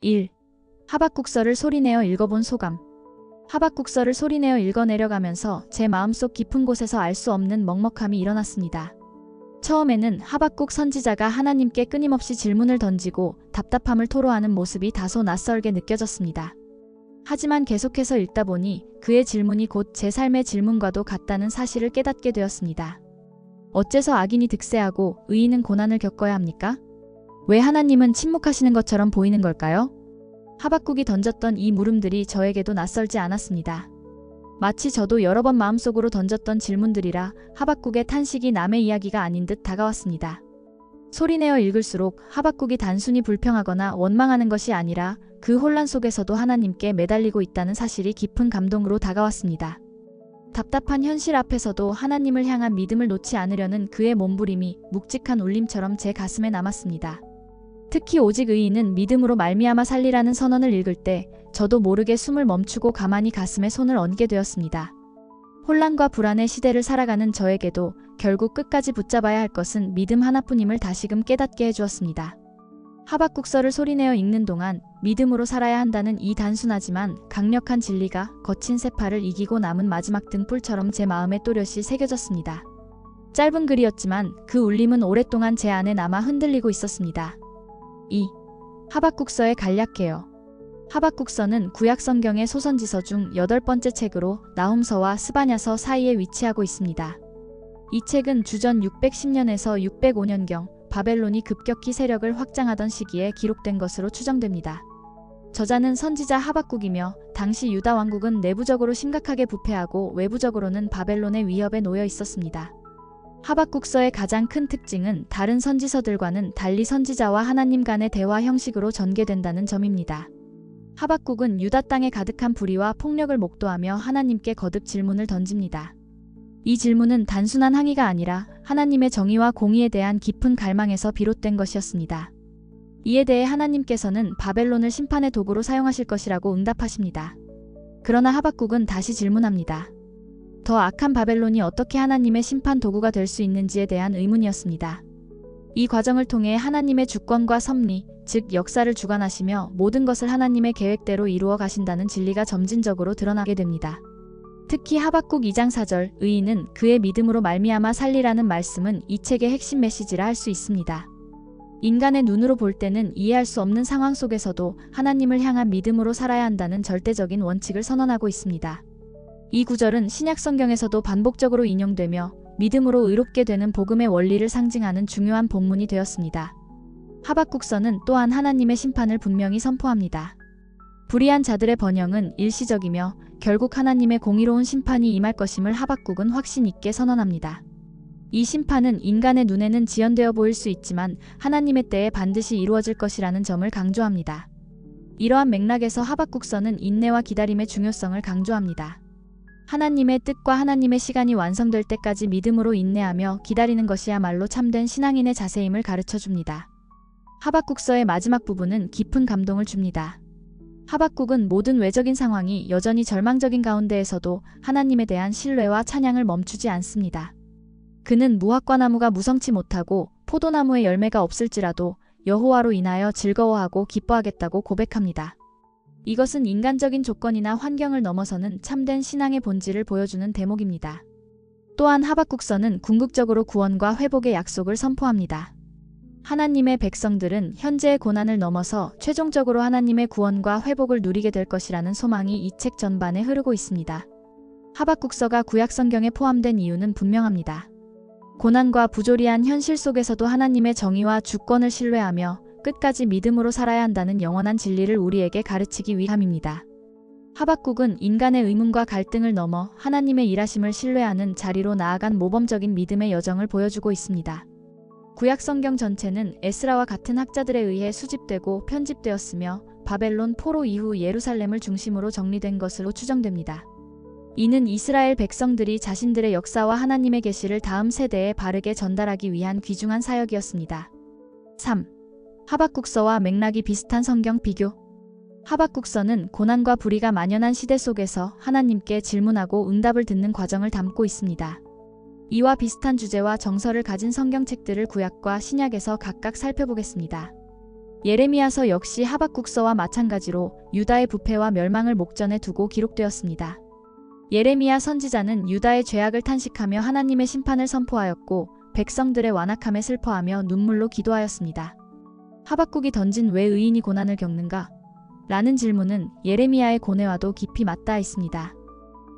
1. 하박국서를 소리내어 읽어본 소감. 하박국서를 소리내어 읽어내려가면서 제 마음속 깊은 곳에서 알 수 없는 먹먹함이 일어났습니다. 처음에는 하박국 선지자가 하나님께 끊임없이 질문을 던지고 답답함을 토로하는 모습이 다소 낯설게 느껴졌습니다. 하지만 계속해서 읽다 보니 그의 질문이 곧 제 삶의 질문과도 같다는 사실을 깨닫게 되었습니다. 어째서 악인이 득세하고 의인은 고난을 겪어야 합니까? 왜 하나님은 침묵하시는 것처럼 보이는 걸까요? 하박국이 던졌던 이 물음들이 저에게도 낯설지 않았습니다. 마치 저도 여러 번 마음속으로 던졌던 질문들이라 하박국의 탄식이 남의 이야기가 아닌 듯 다가왔습니다. 소리내어 읽을수록 하박국이 단순히 불평하거나 원망하는 것이 아니라 그 혼란 속에서도 하나님께 매달리고 있다는 사실이 깊은 감동으로 다가왔습니다. 답답한 현실 앞에서도 하나님을 향한 믿음을 놓지 않으려는 그의 몸부림이 묵직한 울림처럼 제 가슴에 남았습니다. 특히 오직 의인은 믿음으로 말미암아 살리라는 선언을 읽을 때 저도 모르게 숨을 멈추고 가만히 가슴에 손을 얹게 되었습니다. 혼란과 불안의 시대를 살아가는 저에게도 결국 끝까지 붙잡아야 할 것은 믿음 하나뿐임을 다시금 깨닫게 해주었습니다. 하박국서를 소리내어 읽는 동안 믿음으로 살아야 한다는 이 단순하지만 강력한 진리가 거친 세파를 이기고 남은 마지막 등불처럼 제 마음에 또렷이 새겨졌습니다. 짧은 글이었지만 그 울림은 오랫동안 제 안에 남아 흔들리고 있었습니다. 2. 하박국서의 간략해요. 하박국서는 구약성경의 소선지서 중 8번째 책으로 나훔서와 스바냐서 사이에 위치하고 있습니다. 이 책은 주전 610년에서 605년경 바벨론이 급격히 세력을 확장하던 시기에 기록된 것으로 추정됩니다. 저자는 선지자 하박국이며 당시 유다 왕국은 내부적으로 심각하게 부패하고 외부적으로는 바벨론의 위협에 놓여 있었습니다. 하박국서의 가장 큰 특징은 다른 선지서들과는 달리 선지자와 하나님 간의 대화 형식으로 전개된다는 점입니다. 하박국은 유다 땅에 가득한 불의와 폭력을 목도하며 하나님께 거듭 질문을 던집니다. 이 질문은 단순한 항의가 아니라 하나님의 정의와 공의에 대한 깊은 갈망에서 비롯된 것이었습니다. 이에 대해 하나님께서는 바벨론을 심판의 도구로 사용하실 것이라고 응답하십니다. 그러나 하박국은 다시 질문합니다. 더 악한 바벨론이 어떻게 하나님의 심판 도구가 될 수 있는지에 대한 의문이었습니다. 이 과정을 통해 하나님의 주권과 섭리, 즉 역사를 주관하시며 모든 것을 하나님의 계획대로 이루어 가신다는 진리가 점진적으로 드러나게 됩니다. 특히 하박국 2장 4절 의인은 그의 믿음으로 말미암아 살리라는 말씀은 이 책의 핵심 메시지라 할 수 있습니다. 인간의 눈으로 볼 때는 이해할 수 없는 상황 속에서도 하나님을 향한 믿음으로 살아야 한다는 절대적인 원칙을 선언하고 있습니다. 이 구절은 신약 성경에서도 반복적으로 인용되며 믿음으로 의롭게 되는 복음의 원리를 상징하는 중요한 본문이 되었습니다. 하박국서는 또한 하나님의 심판을 분명히 선포합니다. 불의한 자들의 번영은 일시적이며 결국 하나님의 공의로운 심판이 임할 것임을 하박국은 확신 있게 선언합니다. 이 심판은 인간의 눈에는 지연되어 보일 수 있지만 하나님의 때에 반드시 이루어질 것이라는 점을 강조합니다. 이러한 맥락에서 하박국서는 인내와 기다림의 중요성을 강조합니다. 하나님의 뜻과 하나님의 시간이 완성될 때까지 믿음으로 인내하며 기다리는 것이야말로 참된 신앙인의 자세임을 가르쳐줍니다. 하박국서의 마지막 부분은 깊은 감동을 줍니다. 하박국은 모든 외적인 상황이 여전히 절망적인 가운데에서도 하나님에 대한 신뢰와 찬양을 멈추지 않습니다. 그는 무화과나무가 무성치 못하고 포도나무의 열매가 없을지라도 여호와로 인하여 즐거워하고 기뻐하겠다고 고백합니다. 이것은 인간적인 조건이나 환경을 넘어서는 참된 신앙의 본질을 보여주는 대목입니다. 또한 하박국서는 궁극적으로 구원과 회복의 약속을 선포합니다. 하나님의 백성들은 현재의 고난을 넘어서 최종적으로 하나님의 구원과 회복을 누리게 될 것이라는 소망이 이 책 전반에 흐르고 있습니다. 하박국서가 구약성경에 포함된 이유는 분명합니다. 고난과 부조리한 현실 속에서도 하나님의 정의와 주권을 신뢰하며 끝까지 믿음으로 살아야 한다는 영원한 진리를 우리에게 가르치기 위함입니다. 하박국은 인간의 의문과 갈등을 넘어 하나님의 일하심을 신뢰하는 자리로 나아간 모범적인 믿음의 여정을 보여주고 있습니다. 구약성경 전체는 에스라와 같은 학자들에 의해 수집되고 편집되었으며 바벨론 포로 이후 예루살렘을 중심으로 정리된 것으로 추정됩니다. 이는 이스라엘 백성들이 자신들의 역사와 하나님의 계시를 다음 세대에 바르게 전달하기 위한 귀중한 사역이었습니다. 3. 하박국서와 맥락이 비슷한 성경 비교. 하박국서는 고난과 불의가 만연한 시대 속에서 하나님께 질문하고 응답을 듣는 과정을 담고 있습니다. 이와 비슷한 주제와 정서를 가진 성경책들을 구약과 신약에서 각각 살펴보겠습니다. 예레미야서 역시 하박국서와 마찬가지로 유다의 부패와 멸망을 목전에 두고 기록되었습니다. 예레미야 선지자는 유다의 죄악을 탄식하며 하나님의 심판을 선포하였고 백성들의 완악함에 슬퍼하며 눈물로 기도하였습니다. 하박국이 던진 왜 의인이 고난을 겪는가? 라는 질문은 예레미야의 고뇌와도 깊이 맞닿아 있습니다.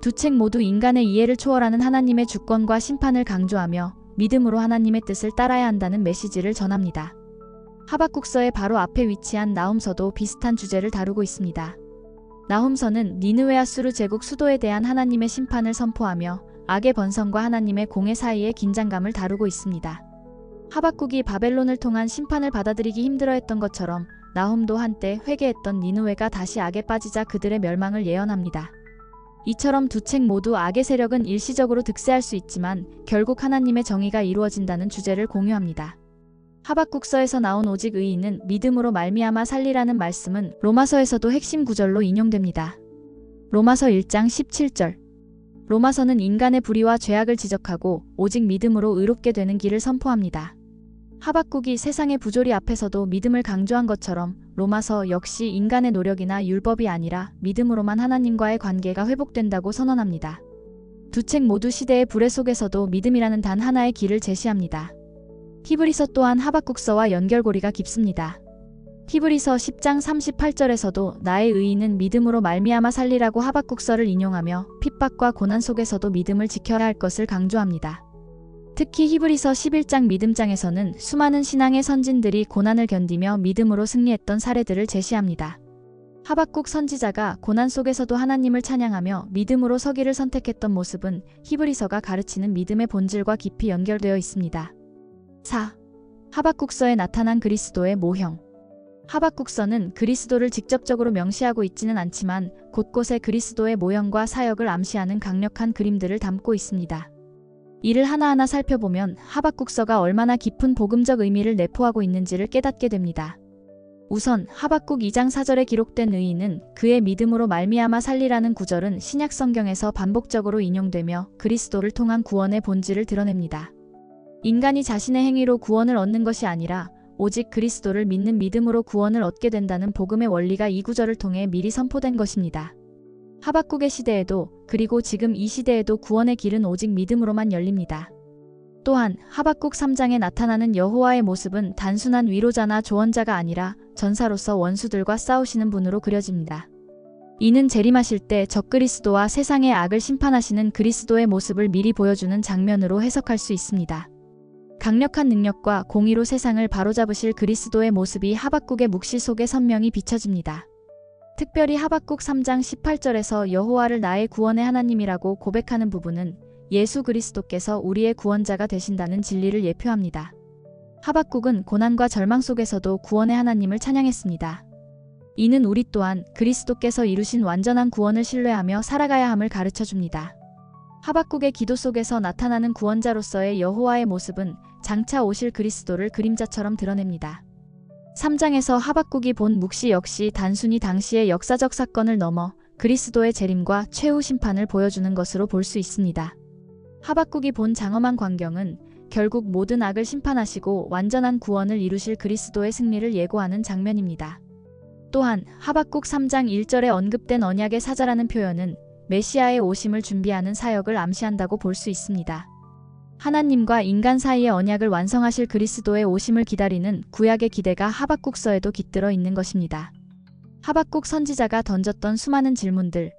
두 책 모두 인간의 이해를 초월하는 하나님의 주권과 심판을 강조하며 믿음으로 하나님의 뜻을 따라야 한다는 메시지를 전합니다. 하박국서의 바로 앞에 위치한 나훔서도 비슷한 주제를 다루고 있습니다. 나훔서는 니느웨 아수르 제국 수도에 대한 하나님의 심판을 선포하며 악의 번성과 하나님의 공의 사이의 긴장감을 다루고 있습니다. 하박국이 바벨론을 통한 심판을 받아들이기 힘들어했던 것처럼 나훔도 한때 회개했던 니느웨가 다시 악에 빠지자 그들의 멸망을 예언합니다. 이처럼 두 책 모두 악의 세력은 일시적으로 득세할 수 있지만 결국 하나님의 정의가 이루어진다는 주제를 공유합니다. 하박국서에서 나온 오직 의인은 믿음으로 말미암아 살리라는 말씀은 로마서에서도 핵심 구절로 인용됩니다. 로마서 1장 17절. 로마서는 인간의 불의와 죄악을 지적하고 오직 믿음으로 의롭게 되는 길을 선포합니다. 하박국이 세상의 부조리 앞에서도 믿음을 강조한 것처럼 로마서 역시 인간의 노력이나 율법이 아니라 믿음으로만 하나님과의 관계가 회복된다고 선언합니다. 두 책 모두 시대의 불의 속에서도 믿음이라는 단 하나의 길을 제시합니다. 히브리서 또한 하박국서와 연결고리가 깊습니다. 히브리서 10장 38절에서도 나의 의인은 믿음으로 말미암아 살리라고 하박국서를 인용하며 핍박과 고난 속에서도 믿음을 지켜야 할 것을 강조합니다. 특히 히브리서 11장 믿음장에서는 수많은 신앙의 선진들이 고난을 견디며 믿음으로 승리했던 사례들을 제시합니다. 하박국 선지자가 고난 속에서도 하나님을 찬양하며 믿음으로 서기를 선택했던 모습은 히브리서가 가르치는 믿음의 본질과 깊이 연결되어 있습니다. 4. 하박국서에 나타난 그리스도의 모형. 하박국서는 그리스도를 직접적으로 명시하고 있지는 않지만 곳곳에 그리스도의 모형과 사역을 암시하는 강력한 그림들을 담고 있습니다. 이를 하나하나 살펴보면 하박국서가 얼마나 깊은 복음적 의미를 내포하고 있는지를 깨닫게 됩니다. 우선 하박국 2장 4절에 기록된 의인은 그의 믿음으로 말미암아 살리라는 구절은 신약 성경에서 반복적으로 인용되며 그리스도를 통한 구원의 본질을 드러냅니다. 인간이 자신의 행위로 구원을 얻는 것이 아니라 오직 그리스도를 믿는 믿음으로 구원을 얻게 된다는 복음의 원리가 이 구절을 통해 미리 선포된 것입니다. 하박국의 시대에도 그리고 지금 이 시대에도 구원의 길은 오직 믿음으로만 열립니다. 또한 하박국 3장에 나타나는 여호와의 모습은 단순한 위로자나 조언자가 아니라 전사로서 원수들과 싸우시는 분으로 그려집니다. 이는 재림하실 때 적그리스도와 세상의 악을 심판하시는 그리스도의 모습을 미리 보여주는 장면으로 해석할 수 있습니다. 강력한 능력과 공의로 세상을 바로잡으실 그리스도의 모습이 하박국의 묵시 속에 선명히 비춰집니다. 특별히 하박국 3장 18절에서 여호와를 나의 구원의 하나님이라고 고백하는 부분은 예수 그리스도께서 우리의 구원자가 되신다는 진리를 예표합니다. 하박국은 고난과 절망 속에서도 구원의 하나님을 찬양했습니다. 이는 우리 또한 그리스도께서 이루신 완전한 구원을 신뢰하며 살아가야 함을 가르쳐줍니다. 하박국의 기도 속에서 나타나는 구원자로서의 여호와의 모습은 장차 오실 그리스도를 그림자처럼 드러냅니다. 3장에서 하박국이 본 묵시 역시 단순히 당시의 역사적 사건을 넘어 그리스도의 재림과 최후 심판을 보여주는 것으로 볼 수 있습니다. 하박국이 본 장엄한 광경은 결국 모든 악을 심판하시고 완전한 구원을 이루실 그리스도의 승리를 예고하는 장면입니다. 또한 하박국 3장 1절에 언급된 언약의 사자라는 표현은 메시아의 오심을 준비하는 사역을 암시한다고 볼 수 있습니다. 하나님과 인간 사이의 언약을 완성하실 그리스도의 오심을 기다리는 구약의 기대가 하박국서에도 깃들어 있는 것입니다. 하박국 선지자가 던졌던 수많은 질문들.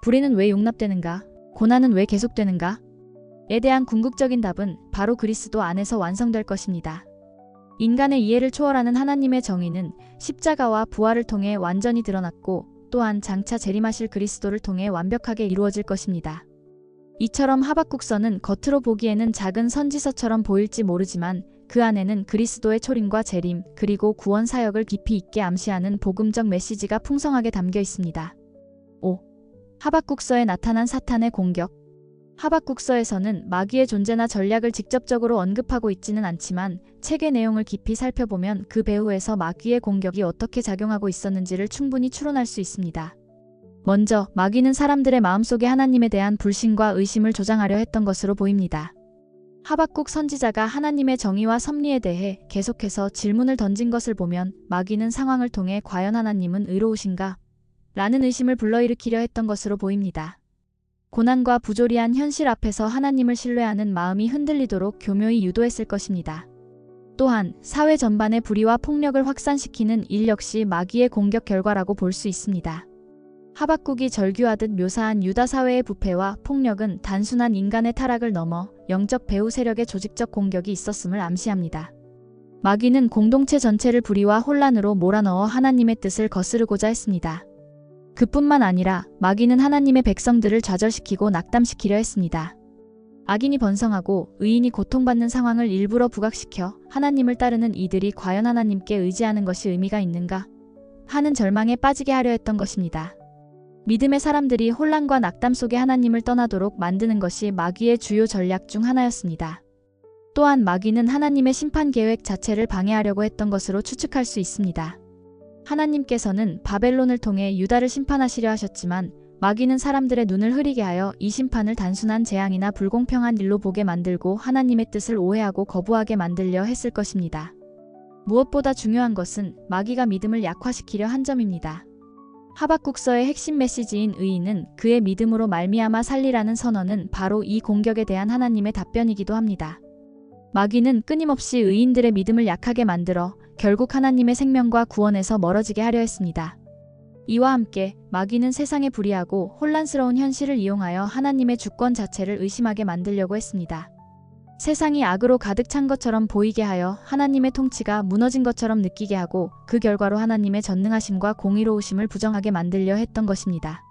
불의는 왜 용납되는가? 고난은 왜 계속되는가? 에 대한 궁극적인 답은 바로 그리스도 안에서 완성될 것입니다. 인간의 이해를 초월하는 하나님의 정의는 십자가와 부활을 통해 완전히 드러났고 또한 장차 재림하실 그리스도를 통해 완벽하게 이루어질 것입니다. 이처럼 하박국서는 겉으로 보기에는 작은 선지서처럼 보일지 모르지만 그 안에는 그리스도의 초림과 재림 그리고 구원 사역을 깊이 있게 암시하는 복음적 메시지가 풍성하게 담겨 있습니다. 5. 하박국서에 나타난 사탄의 공격. 하박국서에서는 마귀의 존재나 전략을 직접적으로 언급하고 있지는 않지만 책의 내용을 깊이 살펴보면 그 배후에서 마귀의 공격이 어떻게 작용하고 있었는지를 충분히 추론할 수 있습니다. 먼저 마귀는 사람들의 마음속에 하나님에 대한 불신과 의심을 조장하려 했던 것으로 보입니다. 하박국 선지자가 하나님의 정의와 섭리에 대해 계속해서 질문을 던진 것을 보면 마귀는 상황을 통해 과연 하나님은 의로우신가? 라는 의심을 불러일으키려 했던 것으로 보입니다. 고난과 부조리한 현실 앞에서 하나님을 신뢰하는 마음이 흔들리도록 교묘히 유도했을 것입니다. 또한 사회 전반의 불의와 폭력을 확산시키는 일 역시 마귀의 공격 결과라고 볼 수 있습니다. 하박국이 절규하듯 묘사한 유다 사회의 부패와 폭력은 단순한 인간의 타락을 넘어 영적 배후 세력의 조직적 공격이 있었음을 암시합니다. 마귀는 공동체 전체를 불의와 혼란으로 몰아넣어 하나님의 뜻을 거스르고자 했습니다. 그뿐만 아니라 마귀는 하나님의 백성들을 좌절시키고 낙담시키려 했습니다. 악인이 번성하고 의인이 고통받는 상황을 일부러 부각시켜 하나님을 따르는 이들이 과연 하나님께 의지하는 것이 의미가 있는가 하는 절망에 빠지게 하려 했던 것입니다. 믿음의 사람들이 혼란과 낙담 속에 하나님을 떠나도록 만드는 것이 마귀의 주요 전략 중 하나였습니다. 또한 마귀는 하나님의 심판 계획 자체를 방해하려고 했던 것으로 추측할 수 있습니다. 하나님께서는 바벨론을 통해 유다를 심판하시려 하셨지만 마귀는 사람들의 눈을 흐리게 하여 이 심판을 단순한 재앙이나 불공평한 일로 보게 만들고 하나님의 뜻을 오해하고 거부하게 만들려 했을 것입니다. 무엇보다 중요한 것은 마귀가 믿음을 약화시키려 한 점입니다. 하박국서의 핵심 메시지인 의인은 그의 믿음으로 말미암아 살리라는 선언은 바로 이 공격에 대한 하나님의 답변이기도 합니다. 마귀는 끊임없이 의인들의 믿음을 약하게 만들어 결국 하나님의 생명과 구원에서 멀어지게 하려 했습니다. 이와 함께 마귀는 세상의 불의하고 혼란스러운 현실을 이용하여 하나님의 주권 자체를 의심하게 만들려고 했습니다. 세상이 악으로 가득 찬 것처럼 보이게 하여 하나님의 통치가 무너진 것처럼 느끼게 하고 그 결과로 하나님의 전능하심과 공의로우심을 부정하게 만들려 했던 것입니다.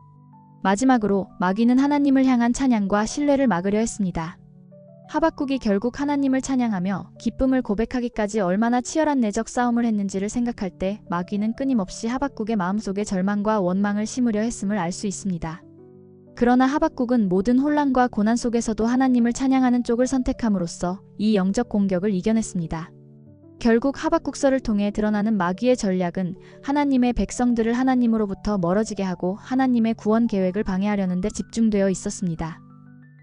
마지막으로 마귀는 하나님을 향한 찬양과 신뢰를 막으려 했습니다. 하박국이 결국 하나님을 찬양하며 기쁨을 고백하기까지 얼마나 치열한 내적 싸움을 했는지를 생각할 때 마귀는 끊임없이 하박국의 마음속에 절망과 원망을 심으려 했음을 알 수 있습니다. 그러나 하박국은 모든 혼란과 고난 속에서도 하나님을 찬양하는 쪽을 선택함으로써 이 영적 공격을 이겨냈습니다. 결국 하박국서를 통해 드러나는 마귀의 전략은 하나님의 백성들을 하나님으로부터 멀어지게 하고 하나님의 구원 계획을 방해하려는 데 집중되어 있었습니다.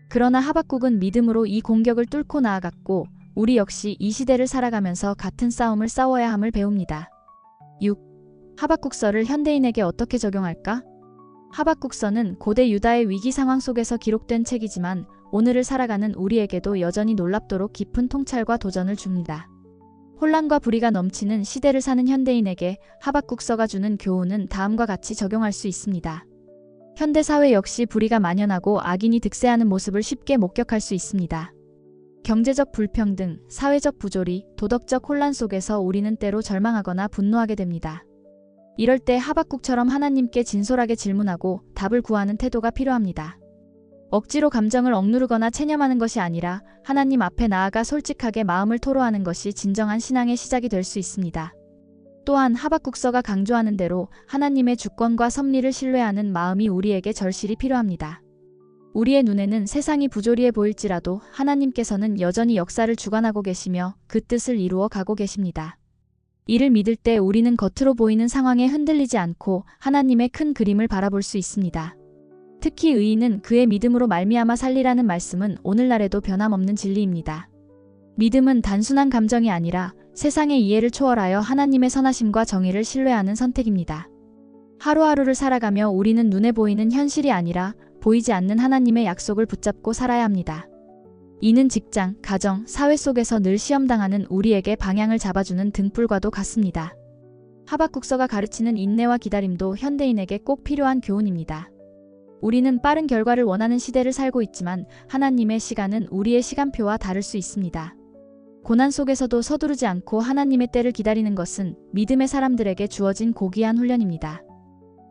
그러나 하박국은 믿음으로 이 공격을 뚫고 나아갔고 우리 역시 이 시대를 살아가면서 같은 싸움을 싸워야 함을 배웁니다. 6. 하박국서를 현대인에게 어떻게 적용할까? 하박국서는 고대 유다의 위기 상황 속에서 기록된 책이지만 오늘을 살아가는 우리에게도 여전히 놀랍도록 깊은 통찰과 도전을 줍니다. 혼란과 불의가 넘치는 시대를 사는 현대인에게 하박국서가 주는 교훈은 다음과 같이 적용할 수 있습니다. 현대사회 역시 불의가 만연하고 악인이 득세하는 모습을 쉽게 목격할 수 있습니다. 경제적 불평등, 사회적 부조리, 도덕적 혼란 속에서 우리는 때로 절망하거나 분노하게 됩니다. 이럴 때 하박국처럼 하나님께 진솔하게 질문하고 답을 구하는 태도가 필요합니다. 억지로 감정을 억누르거나 체념하는 것이 아니라 하나님 앞에 나아가 솔직하게 마음을 토로하는 것이 진정한 신앙의 시작이 될 수 있습니다. 또한 하박국서가 강조하는 대로 하나님의 주권과 섭리를 신뢰하는 마음이 우리에게 절실히 필요합니다. 우리의 눈에는 세상이 부조리해 보일지라도 하나님께서는 여전히 역사를 주관하고 계시며 그 뜻을 이루어 가고 계십니다. 이를 믿을 때 우리는 겉으로 보이는 상황에 흔들리지 않고 하나님의 큰 그림을 바라볼 수 있습니다. 특히 의인은 그의 믿음으로 말미암아 살리라는 말씀은 오늘날에도 변함없는 진리입니다. 믿음은 단순한 감정이 아니라 세상의 이해를 초월하여 하나님의 선하심과 정의를 신뢰하는 선택입니다. 하루하루를 살아가며 우리는 눈에 보이는 현실이 아니라 보이지 않는 하나님의 약속을 붙잡고 살아야 합니다. 이는 직장, 가정, 사회 속에서 늘 시험당하는 우리에게 방향을 잡아주는 등불과도 같습니다. 하박국서가 가르치는 인내와 기다림도 현대인에게 꼭 필요한 교훈입니다. 우리는 빠른 결과를 원하는 시대를 살고 있지만 하나님의 시간은 우리의 시간표와 다를 수 있습니다. 고난 속에서도 서두르지 않고 하나님의 때를 기다리는 것은 믿음의 사람들에게 주어진 고귀한 훈련입니다.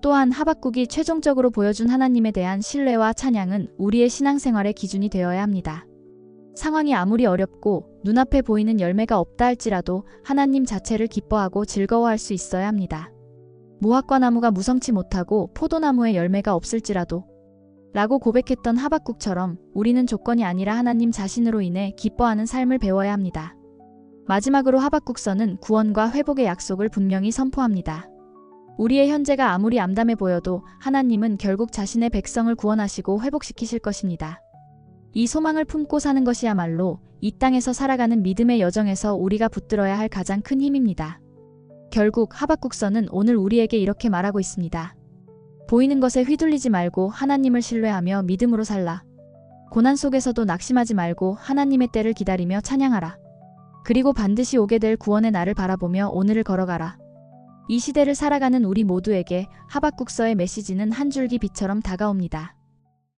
또한 하박국이 최종적으로 보여준 하나님에 대한 신뢰와 찬양은 우리의 신앙생활의 기준이 되어야 합니다. 상황이 아무리 어렵고 눈앞에 보이는 열매가 없다 할지라도 하나님 자체를 기뻐하고 즐거워할 수 있어야 합니다. 무화과 나무가 무성치 못하고 포도나무에 열매가 없을지라도 라고 고백했던 하박국처럼 우리는 조건이 아니라 하나님 자신으로 인해 기뻐하는 삶을 배워야 합니다. 마지막으로 하박국서는 구원과 회복의 약속을 분명히 선포합니다. 우리의 현재가 아무리 암담해 보여도 하나님은 결국 자신의 백성을 구원하시고 회복시키실 것입니다. 이 소망을 품고 사는 것이야말로 이 땅에서 살아가는 믿음의 여정에서 우리가 붙들어야 할 가장 큰 힘입니다. 결국 하박국서는 오늘 우리에게 이렇게 말하고 있습니다. 보이는 것에 휘둘리지 말고 하나님을 신뢰하며 믿음으로 살라. 고난 속에서도 낙심하지 말고 하나님의 때를 기다리며 찬양하라. 그리고 반드시 오게 될 구원의 날을 바라보며 오늘을 걸어가라. 이 시대를 살아가는 우리 모두에게 하박국서의 메시지는 한 줄기 빛처럼 다가옵니다.